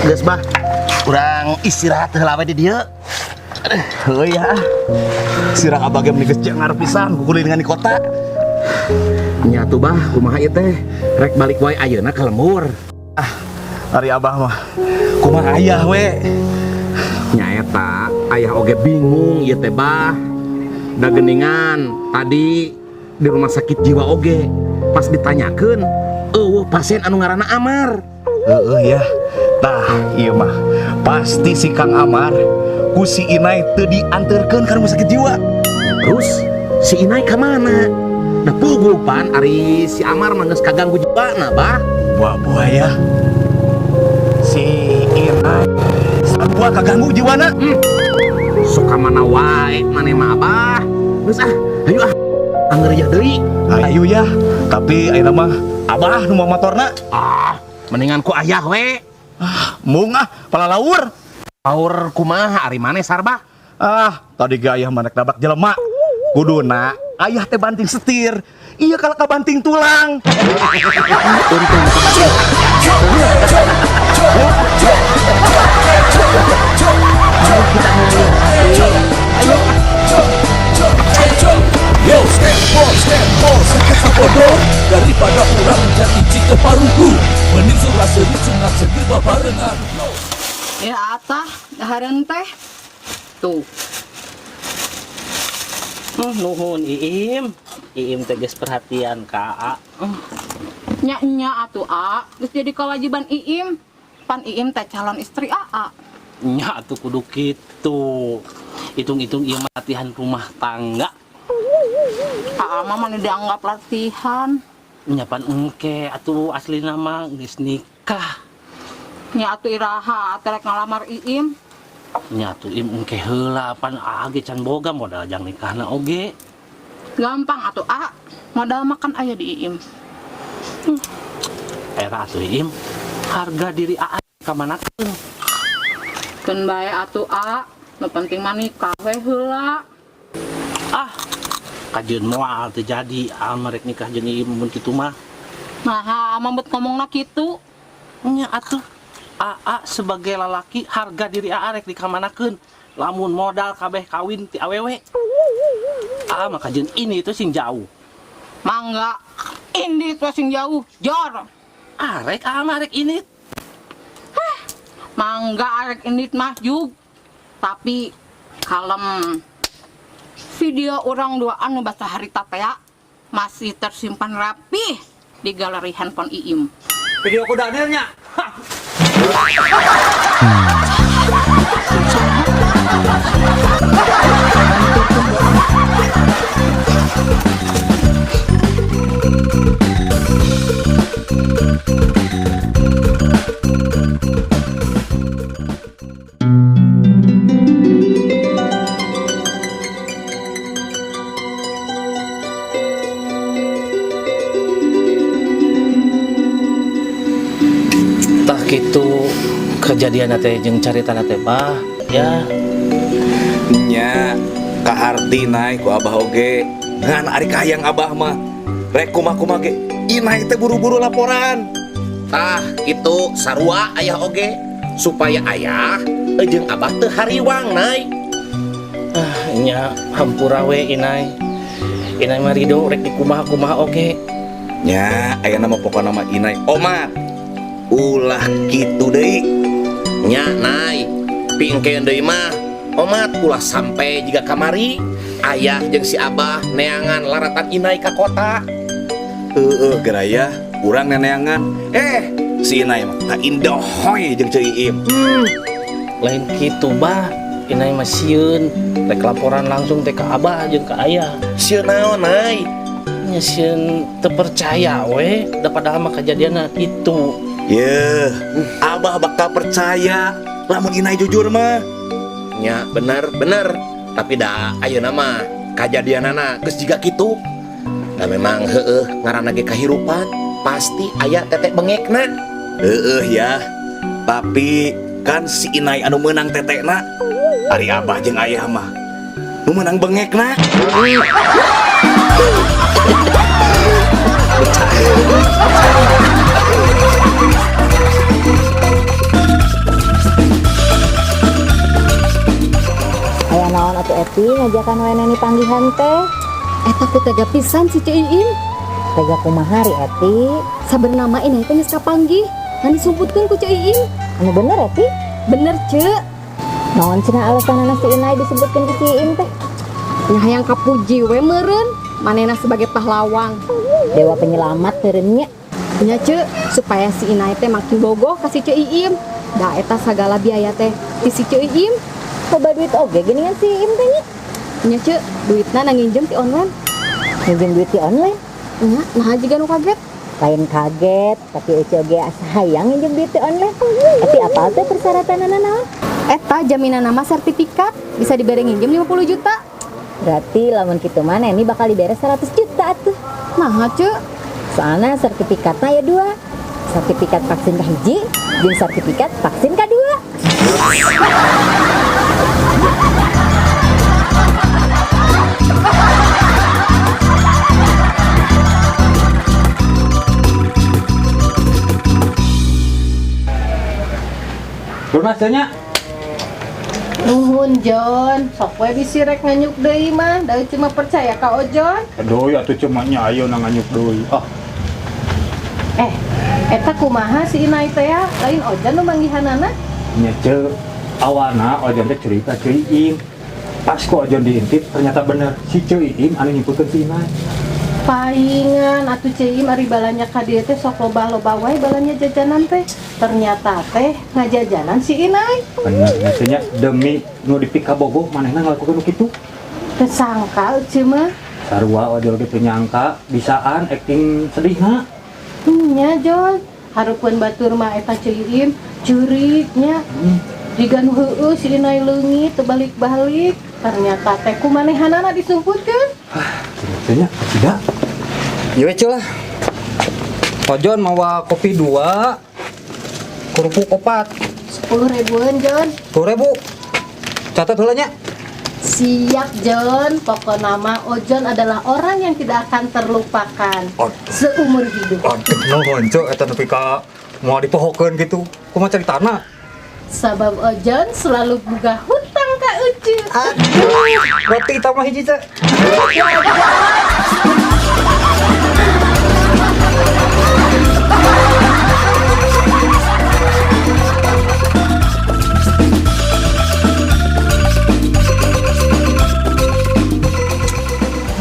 Geus bah, kurang istirahat heula we di dieu. Heuh ya. Sirang abah ge geus jangar pisan kukulingan di kota. Nya tuh bah, kumaha ieu teh? Rek balik wae ayeuna ka lembur. Ari abah mah kumaha ayah we? Nya eta, ayah oge bingung ieu teh bah. Da geuningan tadi di rumah sakit jiwa oge. Pas ditanyakeun, eueuh pasien anu ngaranna Amar. Ya. Tah, iya mah pasti si Kang Amar ku si Inai teu dianterkeun ka rumah sakit jiwa. Terus si Inai ka mana? Da pugul pan ari si Amar mah geus kaganggu jiwana, bah. Buah-buah si Inai sabua kaganggu jiwana. Suka mana wae mane mah abah. Geus hayu anggeureuh deui. Hayu ya. Tapi ayeuna mah abah nu motorna. Mendingan ku ayah we. Mung pala laur. Laur kumaha ari maneh sarba? Tadi ge ayah manek dabak jelema. Kuduna ayah teh banting setir. Iya kalau kabanting tulang. Untung Yo, stand for, sakit bodoh daripada orang jadi cik paruku. Mending surah seri sunat segel babarengan. Ya atah, dahareun teh. Tuh. Nuhun Iim. Iim teh geus perhatian ka A. Nya atuh A, geus jadi kewajiban Iim. Pan Iim teh calon istri AA. Nya atuh kudu kitu. Hitung-hitung ieu latihan rumah tangga. AA mah mana dianggap latihan. Nyapan engke atuh asli nama geus nikah. Nya atuh iraha atelek ngalamar Iim. Nya atuh Iim engke heula pan age can boga modal jang nikahna oge. Gampang atuh A, modal makan aya di Iim. Era atuh Iim, harga diri AA ka manakeun? Keun bae atuh A, nu penting mah nikah we heula. Kajeun moal teu jadi merek nikah jeung Iim mun kitu mah. Nah, mambet ngomongna kitu. Nya atuh AA sebagai lalaki harga diri AA rek dikamanakeun. Lamun modal kabeh kawin ti awewe. AA mah kajeun ini itu sing jauh. Mangga ini tuh sing jauh, jor. Arek AA mah arek ini. Mangga arek ini mah jug. Tapi kalem. Video orang duaan nu basa harita teh masih tersimpan rapi di galeri handphone Iim. Video ku Danielnya. Gitu kejadian teh jeung carita teh bah ya Nya kaharti naik ku abah oge ngan ari kahayang abah mah rek kumaha ge Inai teh buru-buru laporan. Itu sarua ayah oge supaya ayah jeung abah teu hariwang nai. Nya hampura we Inai mah rido rek dikumaha-kumaha oge. Nya aya nama pokona nama Inai Omat. Ulah gitu deui. Nya nai, pingkeun deui mah Omat ulah sampai jika kamari ayah jeung si abah neangan laratan Inai ka kota. Geraya urang neneangan. Si Inai mah tak indohoy jeung ceu Iim. Lain kitu bah Inai mah sieun rek laporan langsung teh ka abah jeung ka ayah. Sieun naon nai? Nya sieun teu percaya we da padahal mah kejadianna kitu. Abah bakal percaya lamun Inai jujur mah. Nya bener tapi da ayeuna mah kajadianana geus jiga kitu. Da memang ngaranna ge kahirupan pasti aya tetek bengekna. Ya. Tapi kan si Inai anu meunang tetekna ari abah jeung ayah mah nu meunang bengekna. Aya naon atuh Eti ngajakan wae neni panggihan teh? Eta ku tega pisan si Ceu Iim. Tega kumaha ri Eti? Saber nama ini teh geus kapanggih. Ngan disumputkeun ku Ceu Iim. Anu bener Eti? Bener, Ceu. Naon cenah alasanna si Inai disebutkeun ku si Iim teh? Nya hayang kapuji we meureun. Manehna sebagai pahlawan. Dewa penyelamat teureun nya. Nya Ceu, supaya si Inai teh makin bogoh ka si Ceu Iim. Da eta sagala biaya teh ti si Ceu Iim. Coba duit oge geuningan si Iim teh nya. Nya Ceu, duitna nanginjem ti online. Nginjem duit di online. Nya, nah jiga nu kaget. Lain kaget, tapi Ece oge asa hayang nginjem duit di online. Eti apa teh persyaratanana naon? Eta jaminan nama sertifikat bisa dibere nginjem 50 juta. Berarti lamun kitu mah Neni bakal dibere 100 juta atuh. Nah, Ceu. Soalnya sertifikatnya ya 2. Sertifikat vaksin kahiji jeung sertifikat vaksin kedua. Lunasnya Nuhun Jon, sok we bisi rek nganyuk deui mah, da cuma percaya ka Ojon. Aduh, atuh cuma nya ayo nang nganyuk deui. Eta kumaha si Inai teh ya? Lain Ojon nu manggihanana? Nya ce awana Ojon teh cerita Ceu Iim. Pas ku Ojon diintip ternyata bener si Ceu Iim anu nyimpukeun si Inai. Paingan atuh Ceu Iim ari balanya ka dieu teh sok loba-loba wae balanya jajanan teh. Ternyata teh ngajajanan si Inai. Bener nya demi nu dipika bogoh manehna ngalakukeun kitu. Teu sangka euceul mah. Sarua Ojon ge teu nyangka bisaan acting sedihna. Nya Jon, harupeun batur mah eta Ceu Iim curignya. Jiga nu heueuh si Inai leungit teu balik-balik. Ternyata teh kumanehanana disumputkeun. Nya tidak. Ieu lah. Ojon mawa kopi 2, kerupuk 4, 10.000-an Jon. 10.000. Catat heula nya. Siap Jon, pokoknya nama Ojon adalah orang yang tidak akan terlupakan seumur hidup. Nuhun cuk eta nepi ka moal dipohokeun gitu. Kumaha caritana? Sabab Ojon selalu boga hutang ka Ucu. Berarti kita mah hiji teh.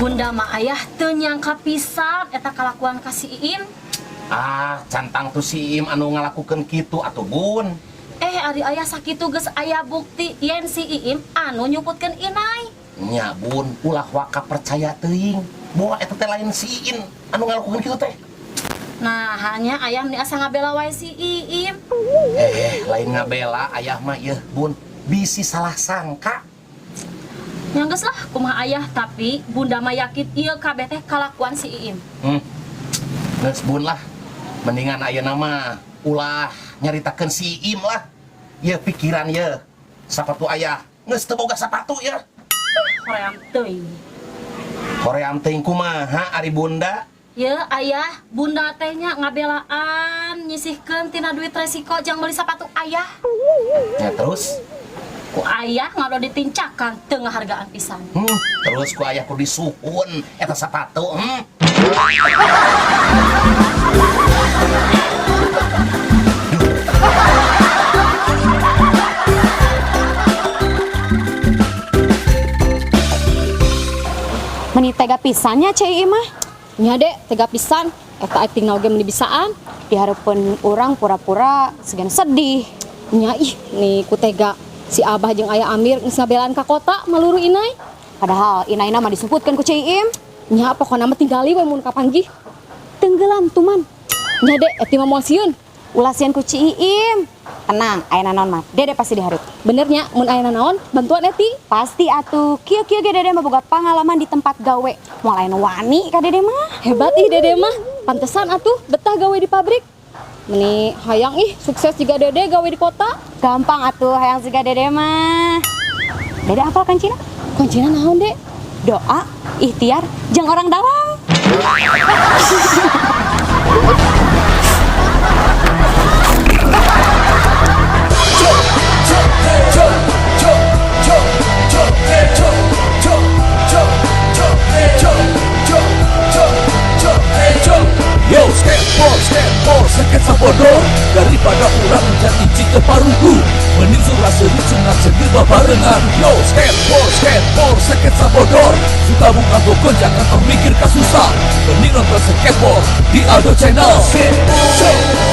Bunda mah ayah teu nyangka pisan eta kalakuan ka si Iim. Cantang tuh si Iim anu ngalakukeun kitu atuh Bun. Ari ayah sakitu geus aya bukti yen si Iim anu nyuputkeun Inai. Nya Bun, ulah waka percaya teuing. Bahwa eta teh lain si Iim anu ngalakukeun kitu teh. Nah, hanya ayah meni asa ngabela wae si Iim. Lain ngabela ayah mah ieu Bun, bisi salah sangka. Nya geus lah kumaha ayah, tapi bunda mah yakin ieu kabeh teh kalakuan si Iim. Geus Bun lah. Mendingan ayeuna mah ulah nyaritakeun si Iim lah. Ieu pikiran ieu. Sapatu ayah geus teu boga sapatu ya. Hoream teuing. Hoream teuing kumaha ari bunda? Ye ayah, bunda teh nya ngabelaan nyisihkeun tina duit resiko jang beli sepatu ayah. Ya terus? Ku ayah ngado ditincakan teu ngahargaan pisan. Terus ku ayah kudu disuhun eta sepatu. Meni tega pisannya Ceu Iim mah. Nya Dek, tega pisan. Eta acting oge meni bisaan. Dihareupeun urang pura-pura segan sedih. Nya nih ku tega si Abah jeung Ayah Amir geus ngabelaan ka kota maluru Inai. Padahal Inaina mah disebutkeun ku Ceu Iim. Nya pokona mah tinggali we mun kapanggih. Tenggelan tuman. Nya Dek, eti mah moal sieun. Ulah sieun ku Ceu Iim. Tenang, aya naon mah. Dede pasti dihareup. Benernya mun aya naon bantuan Eti. Pasti atuh. Kieu-kieu ge Dede mah boga pangalaman di tempat gawe. Moal aya nu wani ka Dede mah. Hebat ih Dede mah. Pantesan atuh betah gawe di pabrik. Meni hayang sukses juga Dede gawe di kota. Gampang atuh hayang siga Dede mah. Dede hafal kuncina? Kuncina naon, Dek? Doa, ikhtiar, jeung orang dalam. terparuku. Mending surah seru sunat segil barengan. Yo skateboard sketsa bodor. Suka buka tokon jangan termikir kasusah. Mending nonton skateboard di Aldo Channel. Skateboard